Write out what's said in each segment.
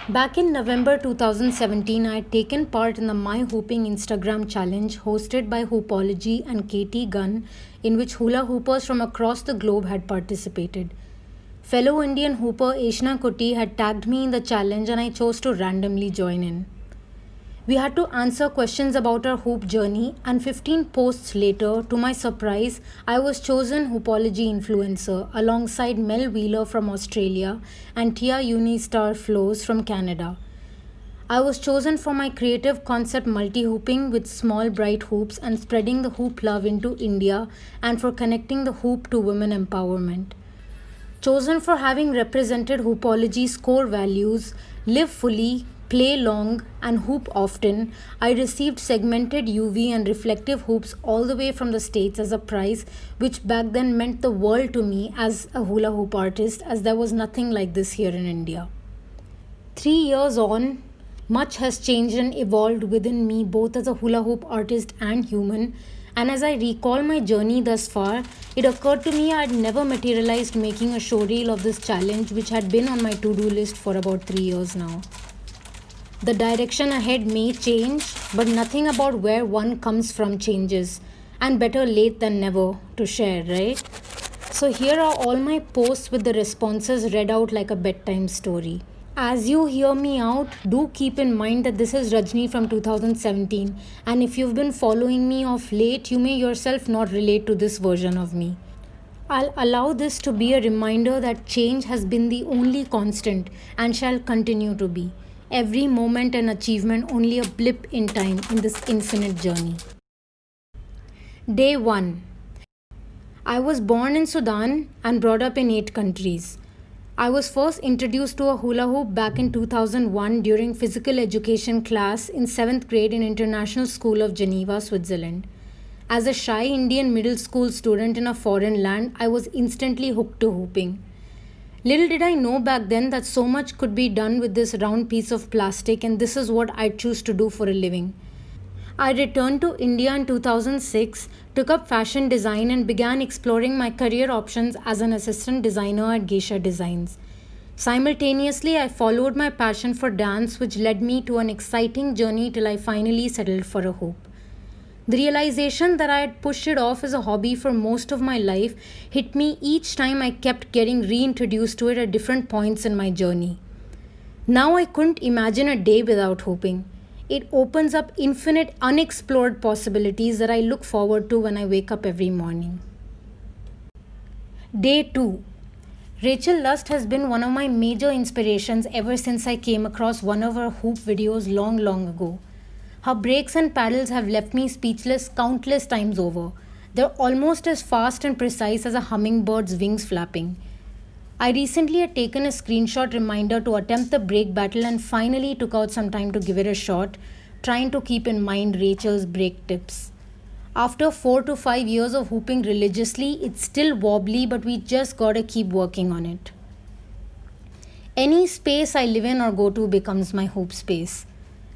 Back in November 2017, I had taken part in the My Hooping Instagram challenge hosted by Hoopology and KT Gunn, in which hula hoopers from across the globe had participated. Fellow Indian hooper Ashna Kuti had tagged me in the challenge and I chose to randomly join in. We had to answer questions about our hoop journey, and 15 posts later, to my surprise, I was chosen Hoopology influencer alongside Mel Wheeler from Australia and Tia Unistar Flows from Canada. I was chosen for my creative concept multi hooping with small bright hoops and spreading the hoop love into India, and for connecting the hoop to women empowerment. Chosen for having represented Hoopology's core values, live fully, play long, and hoop often, I received segmented UV and reflective hoops all the way from the States as a prize, which back then meant the world to me as a hula hoop artist, as there was nothing like this here in India. 3 years on, much has changed and evolved within me both as a hula hoop artist and human. And as I recall my journey thus far, it occurred to me I had never materialized making a showreel of this challenge, which had been on my to do list for about 3 years now. The direction ahead may change, but nothing about where one comes from changes. And better late than never to share, right? So here are all my posts with the responses read out like a bedtime story. As you hear me out, do keep in mind that this is Rajni from 2017, and if you've been following me of late, you may yourself not relate to this version of me. I'll allow this to be a reminder that change has been the only constant and shall continue to be. Every moment and achievement only a blip in time in this infinite journey. Day 1. I was born in Sudan and brought up in 8 countries. I was first introduced to a hula hoop back in 2001 during physical education class in 7th grade in International School of Geneva, Switzerland. As a shy Indian middle school student in a foreign land, I was instantly hooked to hooping. Little did I know back then that so much could be done with this round piece of plastic, and this is what I choose to do for a living. I returned to India in 2006, took up fashion design, and began exploring my career options as an assistant designer at Geisha Designs. Simultaneously, I followed my passion for dance, which led me to an exciting journey till I finally settled for a hoop. The realization that I had pushed it off as a hobby for most of my life hit me each time I kept getting reintroduced to it at different points in my journey. Now I couldn't imagine a day without hooping. It opens up infinite unexplored possibilities that I look forward to when I wake up every morning. Day 2. Rachel Lust has been one of my major inspirations ever since I came across one of her hoop videos long ago. Her breaks and paddles have left me speechless countless times over. They're almost as fast and precise as a hummingbird's wings flapping. I recently had taken a screenshot reminder to attempt the break battle and finally took out some time to give it a shot, trying to keep in mind Rachel's break tips. After 4 to 5 years of hooping religiously, it's still wobbly, but we just gotta keep working on it. Any space I live in or go to becomes my hoop space.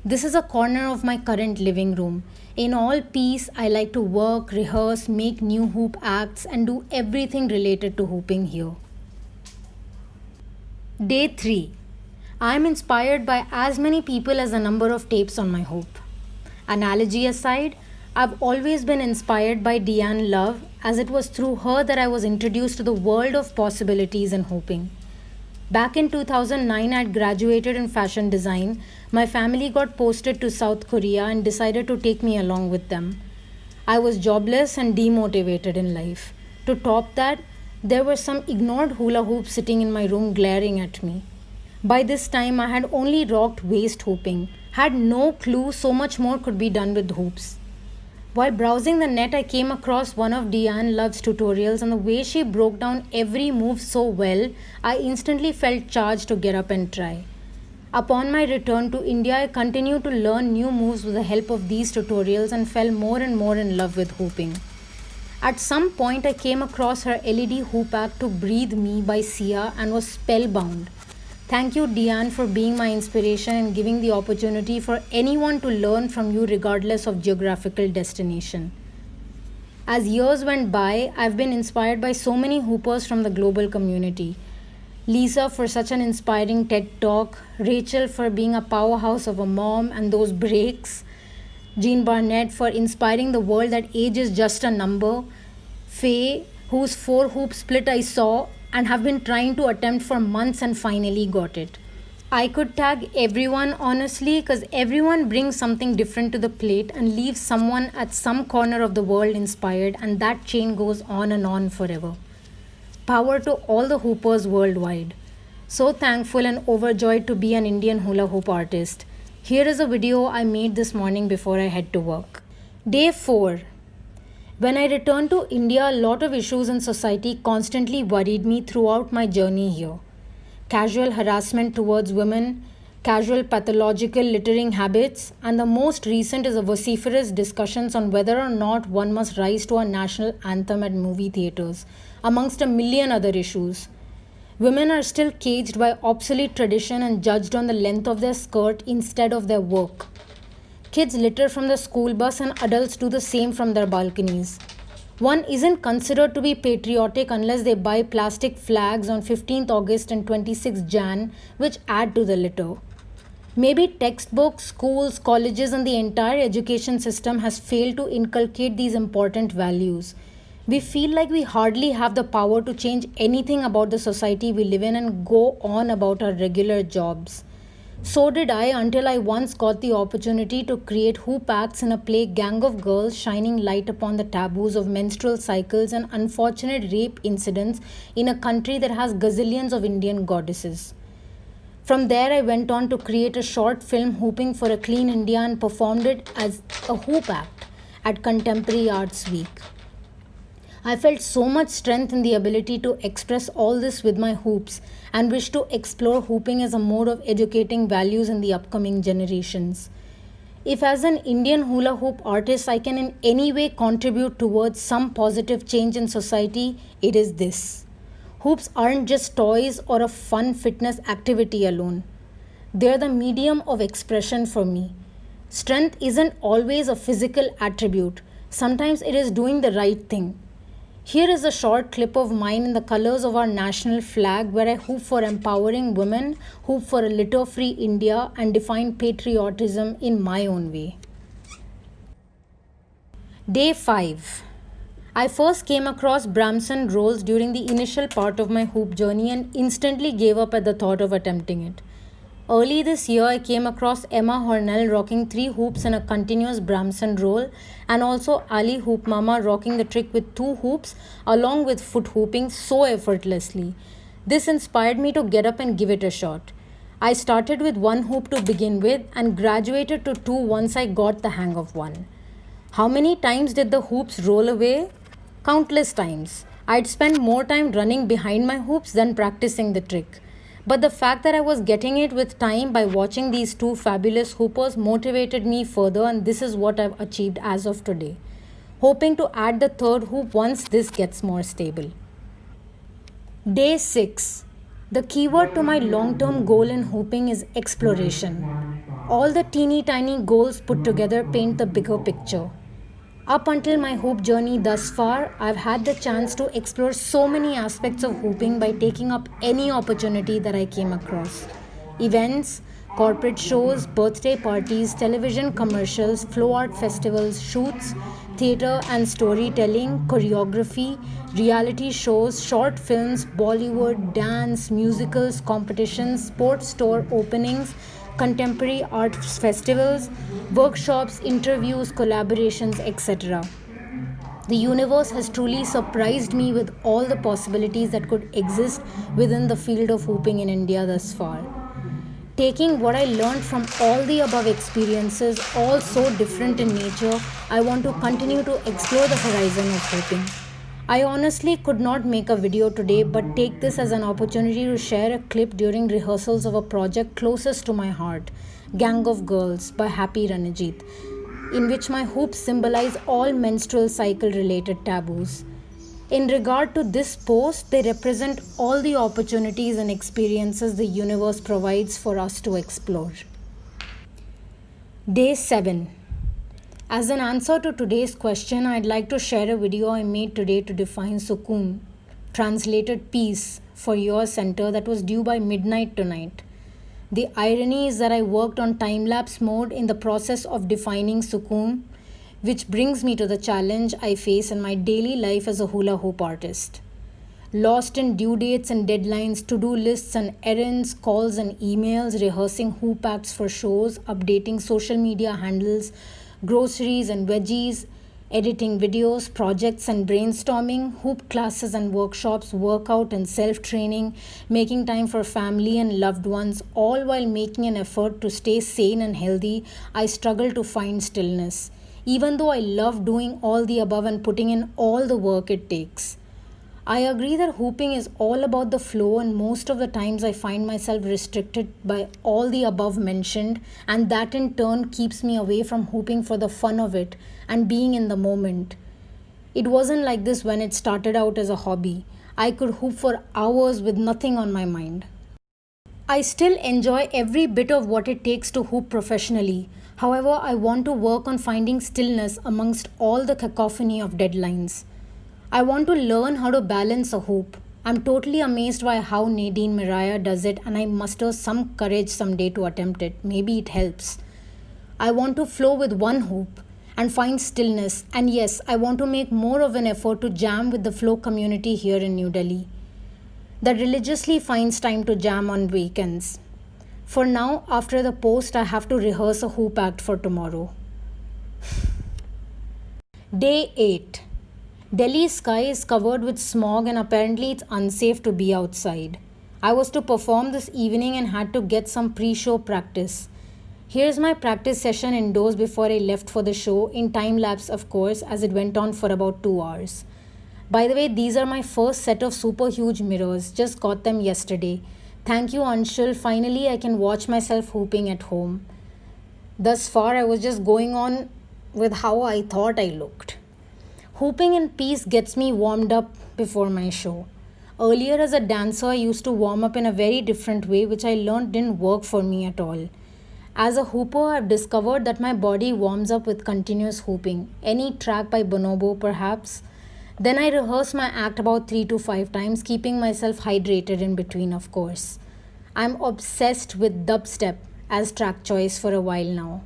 This is a corner of my current living room. In all peace, I like to work, rehearse, make new hoop acts, and do everything related to hooping here. Day 3. I am inspired by as many people as the number of tapes on my hoop. Analogy aside, I've always been inspired by Deanne Love, as it was through her that I was introduced to the world of possibilities in hooping. Back in 2009, I had graduated in fashion design. My family got posted to South Korea and decided to take me along with them. I was jobless and demotivated in life. To top that, there were some ignored hula hoops sitting in my room glaring at me. By this time, I had only rocked waist hooping, had no clue so much more could be done with hoops. While browsing the net, I came across one of Deanne Love's tutorials, and the way she broke down every move so well, I instantly felt charged to get up and try. Upon my return to India, I continued to learn new moves with the help of these tutorials and fell more and more in love with hooping. At some point, I came across her LED hoop act to Breathe Me by Sia and was spellbound. Thank you, Deanne, for being my inspiration and giving the opportunity for anyone to learn from you regardless of geographical destination. As years went by, I've been inspired by so many hoopers from the global community. Lisa for such an inspiring TED talk, Rachel for being a powerhouse of a mom and those breaks, Jean Barnett for inspiring the world that age is just a number, Faye, whose 4 hoop split I saw and have been trying to attempt for months and finally got it. I could tag everyone honestly because everyone brings something different to the plate and leaves someone at some corner of the world inspired, and that chain goes on and on forever. Power to all the hoopers worldwide. So thankful and overjoyed to be an Indian hula hoop artist. Here is a video I made this morning before I head to work. Day 4. When I returned to India, a lot of issues in society constantly worried me throughout my journey here. Casual harassment towards women, casual pathological littering habits, and the most recent is a vociferous discussions on whether or not one must rise to a national anthem at movie theatres, amongst a million other issues. Women are still caged by obsolete tradition and judged on the length of their skirt instead of their work. Kids litter from the school bus and adults do the same from their balconies. One isn't considered to be patriotic unless they buy plastic flags on 15th August and 26th Jan, which add to the litter. Maybe textbooks, schools, colleges, and the entire education system has failed to inculcate these important values. We feel like we hardly have the power to change anything about the society we live in and go on about our regular jobs. So did I until I once got the opportunity to create hoop acts in a play Gang of Girls, shining light upon the taboos of menstrual cycles and unfortunate rape incidents in a country that has gazillions of Indian goddesses. From there, I went on to create a short film, Hooping for a Clean India, and performed it as a hoop act at Contemporary Arts Week. I felt so much strength in the ability to express all this with my hoops and wish to explore hooping as a mode of educating values in the upcoming generations. If as an Indian hula hoop artist I can in any way contribute towards some positive change in society, it is this. Hoops aren't just toys or a fun fitness activity alone. They're the medium of expression for me. Strength isn't always a physical attribute. Sometimes it is doing the right thing. Here is a short clip of mine in the colors of our national flag where I hoop for empowering women, hoop for a litter-free India, and define patriotism in my own way. Day 5. I first came across Bramson rolls during the initial part of my hoop journey and instantly gave up at the thought of attempting it. Early this year, I came across Emma Hornell rocking 3 hoops in a continuous Bramson roll, and also Ali Hoop Mama rocking the trick with 2 hoops along with foot hooping so effortlessly. This inspired me to get up and give it a shot. I started with 1 hoop to begin with and graduated to 2 once I got the hang of one. How many times did the hoops roll away? Countless times. I'd spend more time running behind my hoops than practicing the trick. But the fact that I was getting it with time by watching these 2 fabulous hoopers motivated me further, and this is what I've achieved as of today. Hoping to add the 3rd hoop once this gets more stable. Day 6. The keyword to my long-term goal in hooping is exploration. All the teeny tiny goals put together paint the bigger picture. Up until my hoop journey thus far, I've had the chance to explore so many aspects of hooping by taking up any opportunity that I came across. Events, corporate shows, birthday parties, television commercials, flow art festivals, shoots, theatre and storytelling, choreography, reality shows, short films, Bollywood, dance, musicals, competitions, sports store openings, contemporary art festivals, workshops, interviews, collaborations, etc. The universe has truly surprised me with all the possibilities that could exist within the field of hooping in India thus far. Taking what I learned from all the above experiences, all so different in nature, I want to continue to explore the horizon of hooping. I honestly could not make a video today, but take this as an opportunity to share a clip during rehearsals of a project closest to my heart, Gang of Girls by Happy Ranajit, in which my hoops symbolize all menstrual cycle related taboos. In regard to this post, they represent all the opportunities and experiences the universe provides for us to explore. Day 7. As an answer to today's question, I'd like to share a video I made today to define sukoon. translated peace for your center that was due by midnight tonight. The irony is that I worked on time lapse mode in the process of defining sukoon, which brings me to the challenge I face in my daily life as a hula hoop artist. Lost in due dates and deadlines, to do lists and errands, calls and emails, rehearsing hoop acts for shows, updating social media handles, groceries and veggies, editing videos, projects and brainstorming, hoop classes and workshops, workout and self training, making time for family and loved ones, all while making an effort to stay sane and healthy, I struggle to find stillness. Even though I love doing all the above and putting in all the work it takes. I agree that hooping is all about the flow, and most of the times I find myself restricted by all the above mentioned, and that in turn keeps me away from hooping for the fun of it and being in the moment. It wasn't like this when it started out as a hobby. I could hoop for hours with nothing on my mind. I still enjoy every bit of what it takes to hoop professionally. However, I want to work on finding stillness amongst all the cacophony of deadlines. I want to learn how to balance a hoop. I'm totally amazed by how Nadine Mariah does it, and I muster some courage someday to attempt it. Maybe it helps. I want to flow with one hoop and find stillness, and yes, I want to make more of an effort to jam with the flow community here in New Delhi that religiously finds time to jam on weekends. For now, after the post, I have to rehearse a hoop act for tomorrow. Day 8. Delhi's sky is covered with smog and apparently it's unsafe to be outside. I was to perform this evening and had to get some pre-show practice. Here's my practice session indoors before I left for the show, in time lapse of course, as it went on for about 2 hours. By the way, these are my first set of super huge mirrors, just got them yesterday. Thank you Anshul, finally I can watch myself hooping at home. Thus far I was just going on with how I thought I looked. Hooping in peace gets me warmed up before my show. Earlier as a dancer, I used to warm up in a very different way, which I learned didn't work for me at all. As a hooper, I've discovered that my body warms up with continuous hooping. Any track by Bonobo perhaps. Then I rehearse my act about 3 to 5 times, keeping myself hydrated in between of course. I'm obsessed with dubstep as track choice for a while now.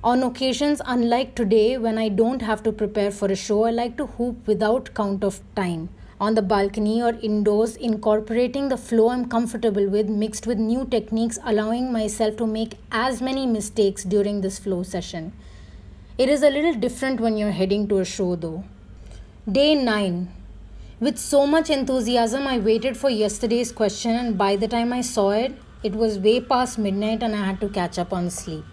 On occasions unlike today when I don't have to prepare for a show, I like to hoop without count of time, on the balcony or indoors, incorporating the flow I'm comfortable with mixed with new techniques, allowing myself to make as many mistakes during this flow session. It is a little different when you're heading to a show though. Day 9. With so much enthusiasm, I waited for yesterday's question, and by the time I saw it, it was way past midnight and I had to catch up on sleep.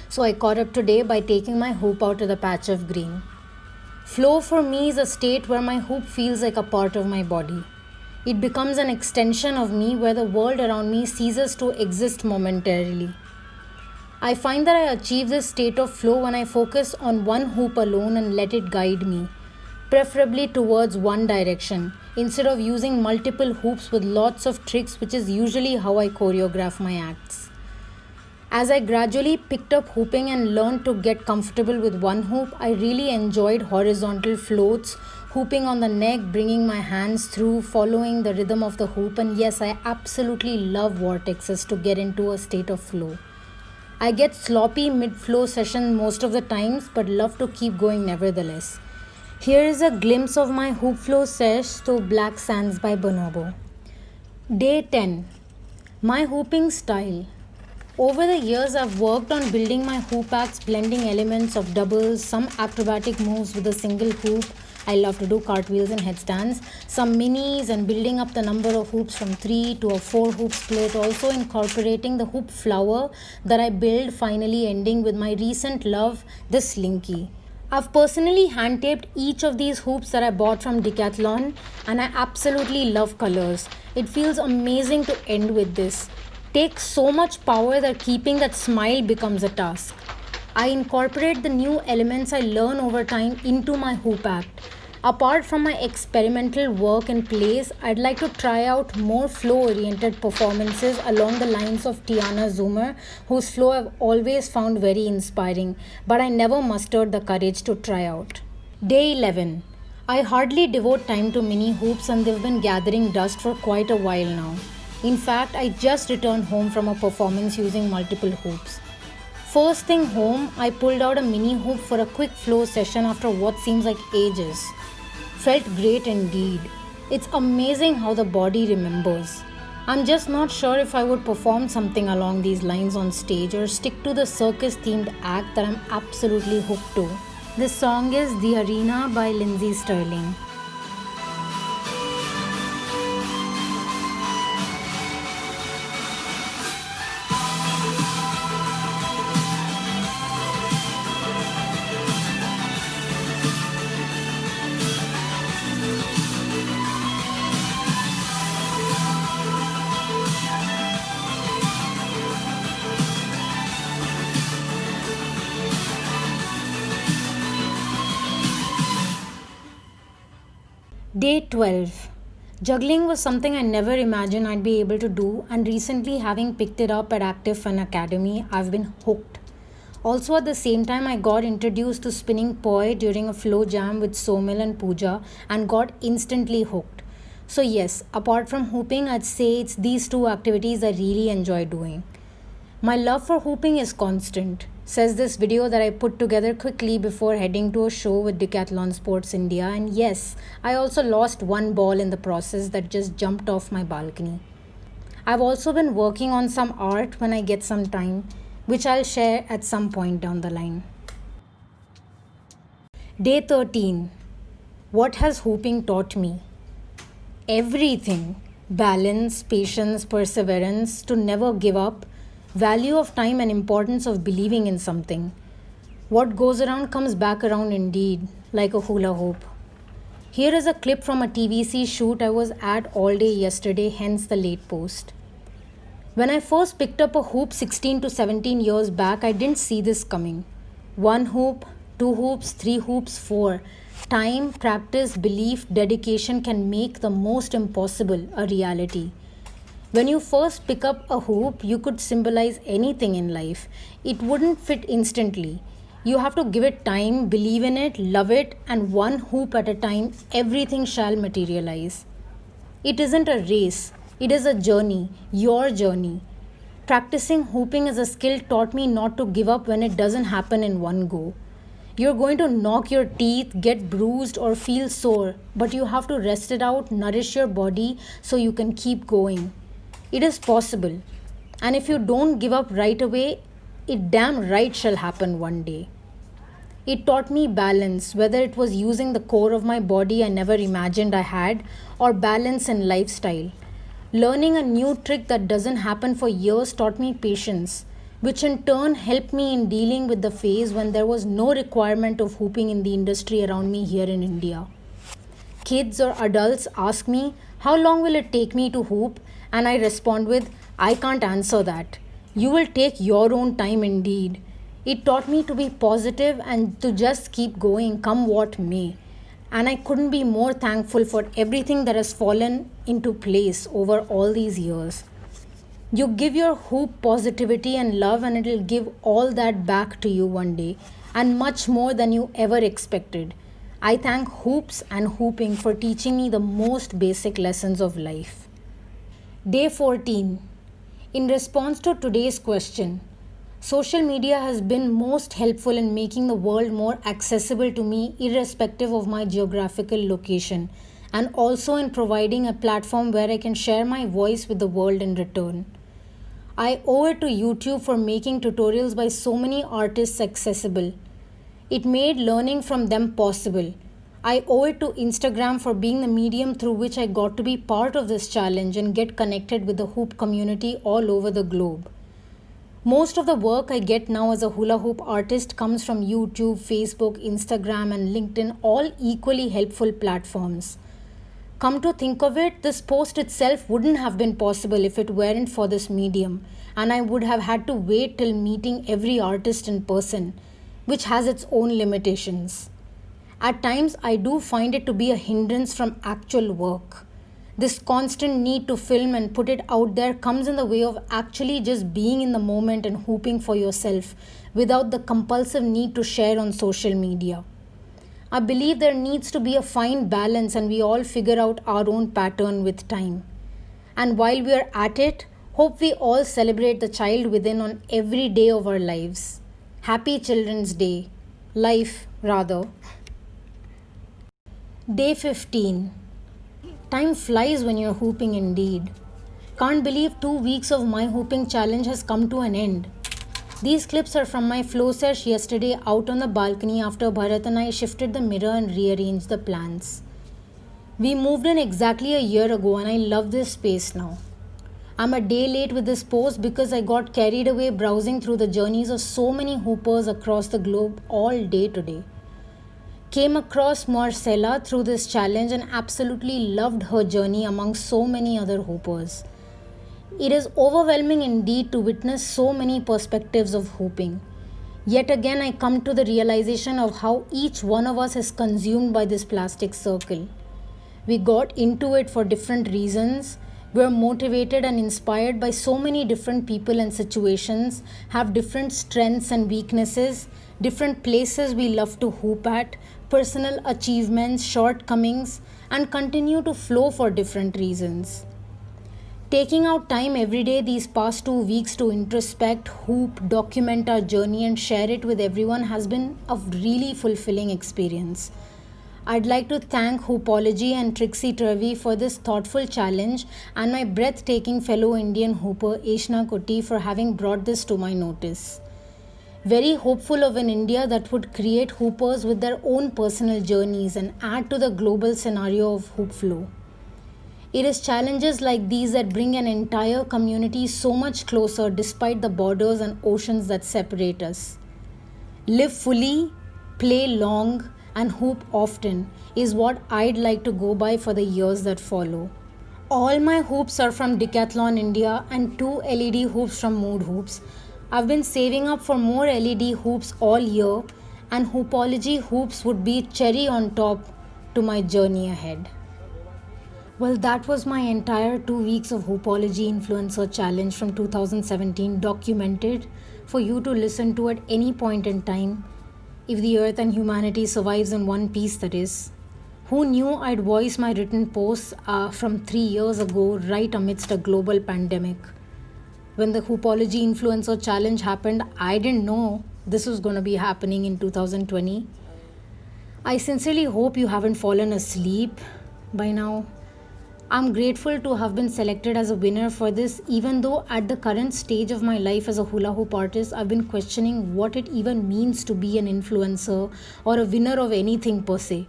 So I caught up today by taking my hoop out to the patch of green. Flow for me is a state where my hoop feels like a part of my body. It becomes an extension of me where the world around me ceases to exist momentarily. I find that I achieve this state of flow when I focus on one hoop alone and let it guide me, preferably towards one direction, instead of using multiple hoops with lots of tricks, which is usually how I choreograph my acts. As I gradually picked up hooping and learned to get comfortable with one hoop, I really enjoyed horizontal floats, hooping on the neck, bringing my hands through, following the rhythm of the hoop, and yes, I absolutely love vortexes to get into a state of flow. I get sloppy mid-flow session most of the times, but love to keep going nevertheless. Here is a glimpse of my hoop flow sesh to Black Sands by Bonobo. Day 10. My hooping style. Over the years, I've worked on building my hoop acts, blending elements of doubles, some acrobatic moves with a single hoop. I love to do cartwheels and headstands, some minis, and building up the number of hoops from 3 to a 4 hoop split, also incorporating the hoop flower that I build, finally ending with my recent love, the slinky. I've personally hand taped each of these hoops that I bought from Decathlon, and I absolutely love colors. It feels amazing to end with this. Takes so much power that keeping that smile becomes a task. I incorporate the new elements I learn over time into my hoop act. Apart from my experimental work and plays, I'd like to try out more flow-oriented performances along the lines of Tiana Zoomer, whose flow I've always found very inspiring, but I never mustered the courage to try out. Day 11. I hardly devote time to mini hoops and they've been gathering dust for quite a while now. In fact, I just returned home from a performance using multiple hoops. First thing home, I pulled out a mini hoop for a quick flow session after what seems like ages. Felt great indeed. It's amazing how the body remembers. I'm just not sure if I would perform something along these lines on stage or stick to the circus themed act that I'm absolutely hooked to. This song is The Arena by Lindsey Sterling. Day 12. Juggling was something I never imagined I'd be able to do, and recently, having picked it up at Active Fun Academy, I've been hooked. Also, at the same time, I got introduced to spinning poi during a flow jam with Somil and Pooja and got instantly hooked. So, yes, apart from hooping, I'd say it's these two activities I really enjoy doing. My love for hooping is constant, says this video that I put together quickly before heading to a show with Decathlon Sports India. And yes, I also lost one ball in the process that just jumped off my balcony. I've also been working on some art when I get some time, which I'll share at some point down the line. Day 13. What has hooping taught me? Everything. Balance, patience, perseverance, to never give up, value of time and importance of believing in something. What goes around comes back around indeed, like a hula hoop. Here is a clip from a TVC shoot I was at all day yesterday, hence the late post. When I first picked up a hoop 16 to 17 years back, I didn't see this coming. One hoop, two hoops, three hoops, four. Time, practice, belief, dedication can make the most impossible a reality. When you first pick up a hoop, you could symbolize anything in life. It wouldn't fit instantly. You have to give it time, believe in it, love it, and one hoop at a time, everything shall materialize. It isn't a race, it is a journey, your journey. Practicing hooping as a skill taught me not to give up when it doesn't happen in one go. You're going to knock your teeth, get bruised, or feel sore, but you have to rest it out, nourish your body so you can keep going. It is possible. And if you don't give up right away, it damn right shall happen one day. It taught me balance, whether it was using the core of my body I never imagined I had, or balance in lifestyle. Learning a new trick that doesn't happen for years taught me patience, which in turn helped me in dealing with the phase when there was no requirement of hooping in the industry around me here in India. Kids or adults ask me, how long will it take me to hoop? And I respond with, I can't answer that. You will take your own time indeed. It taught me to be positive and to just keep going, come what may. And I couldn't be more thankful for everything that has fallen into place over all these years. You give your hoop positivity and love, and it'll give all that back to you one day, and much more than you ever expected. I thank hoops and hooping for teaching me the most basic lessons of life. Day 14. In response to today's question, social media has been most helpful in making the world more accessible to me irrespective of my geographical location, and also in providing a platform where I can share my voice with the world in return. I owe it to YouTube for making tutorials by so many artists accessible. It made learning from them possible. I owe it to Instagram for being the medium through which I got to be part of this challenge and get connected with the hoop community all over the globe. Most of the work I get now as a hula hoop artist comes from YouTube, Facebook, Instagram, and LinkedIn, all equally helpful platforms. Come to think of it, this post itself wouldn't have been possible if it weren't for this medium, and I would have had to wait till meeting every artist in person, which has its own limitations. At times, I do find it to be a hindrance from actual work. This constant need to film and put it out there comes in the way of actually just being in the moment and hooping for yourself without the compulsive need to share on social media. I believe there needs to be a fine balance and we all figure out our own pattern with time. And while we are at it, hope we all celebrate the child within on every day of our lives. Happy Children's Day. Life, rather. Day 15. Time flies when you're hooping indeed. Can't believe 2 weeks of my hooping challenge has come to an end. These clips are from my flow sesh yesterday out on the balcony after Bharat and I shifted the mirror and rearranged the plants. We moved in exactly a year ago and I love this space now. I'm a day late with this post because I got carried away browsing through the journeys of so many hoopers across the globe all day today. Came across Marcella through this challenge and absolutely loved her journey among so many other hoopers. It is overwhelming indeed to witness so many perspectives of hooping. Yet again, I come to the realization of how each one of us is consumed by this plastic circle. We got into it for different reasons. We're motivated and inspired by so many different people and situations, have different strengths and weaknesses, different places we love to hoop at, personal achievements, shortcomings, and continue to flow for different reasons. Taking out time every day these past 2 weeks to introspect, hoop, document our journey and share it with everyone has been a really fulfilling experience. I'd like to thank Hoopology and Trixie Turvey for this thoughtful challenge and my breathtaking fellow Indian hooper Eshna Kutty for having brought this to my notice. Very hopeful of an India that would create hoopers with their own personal journeys and add to the global scenario of hoop flow. It is challenges like these that bring an entire community so much closer despite the borders and oceans that separate us. Live fully, play long, and hoop often is what I'd like to go by for the years that follow. All my hoops are from Decathlon India and 2 LED hoops from Mood Hoops. I've been saving up for more LED hoops all year, and Hoopology hoops would be cherry on top to my journey ahead. Well, that was my entire 2 weeks of Hoopology Influencer Challenge from 2017 documented for you to listen to at any point in time, if the earth and humanity survives in one piece, that is. Who knew I'd voice my written posts from 3 years ago right amidst a global pandemic? When the Hoopology Influencer Challenge happened, I didn't know this was going to be happening in 2020. I sincerely hope you haven't fallen asleep by now. I'm grateful to have been selected as a winner for this, even though at the current stage of my life as a hula hoop artist, I've been questioning what it even means to be an influencer or a winner of anything per se.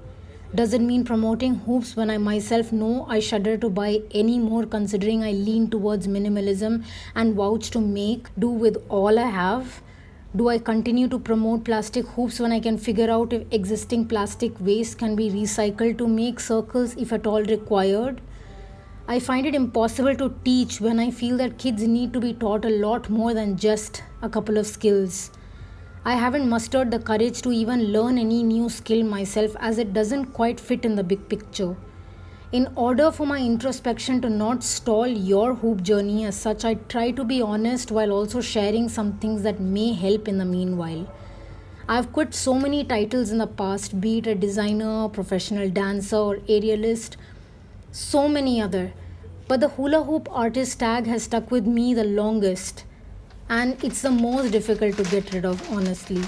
Does it mean promoting hoops when I myself know I shudder to buy any more, considering I lean towards minimalism and vouch to make do with all I have? Do I continue to promote plastic hoops when I can figure out if existing plastic waste can be recycled to make circles if at all required? I find it impossible to teach when I feel that kids need to be taught a lot more than just a couple of skills. I haven't mustered the courage to even learn any new skill myself, as it doesn't quite fit in the big picture. In order for my introspection to not stall your hoop journey as such, I try to be honest while also sharing some things that may help in the meanwhile. I've quit so many titles in the past, be it a designer, professional dancer, or aerialist, so many other. But the hula hoop artist tag has stuck with me the longest, and it's the most difficult to get rid of, honestly.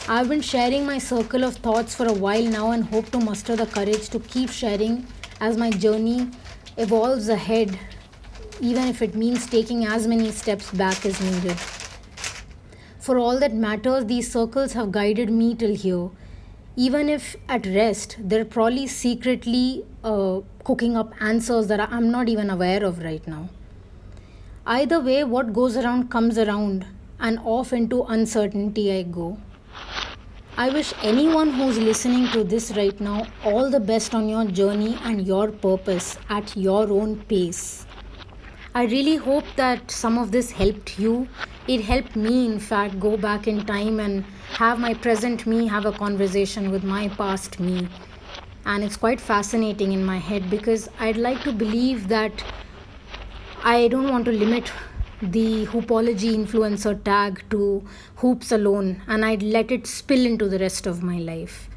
I've been sharing my circle of thoughts for a while now and hope to muster the courage to keep sharing as my journey evolves ahead, even if it means taking as many steps back as needed. For all that matters, these circles have guided me till here. Even if at rest, they're probably secretly cooking up answers that I'm not even aware of right now. Either way, what goes around comes around, and off into uncertainty I go. I wish anyone who's listening to this right now all the best on your journey and your purpose at your own pace. I really hope that some of this helped you. It helped me, in fact, go back in time and have my present me have a conversation with my past me. And it's quite fascinating in my head because I'd like to believe that I don't want to limit the Hoopology influencer tag to hoops alone, and I'd let it spill into the rest of my life.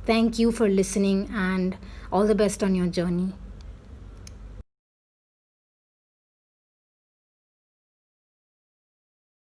Thank you for listening and all the best on your journey.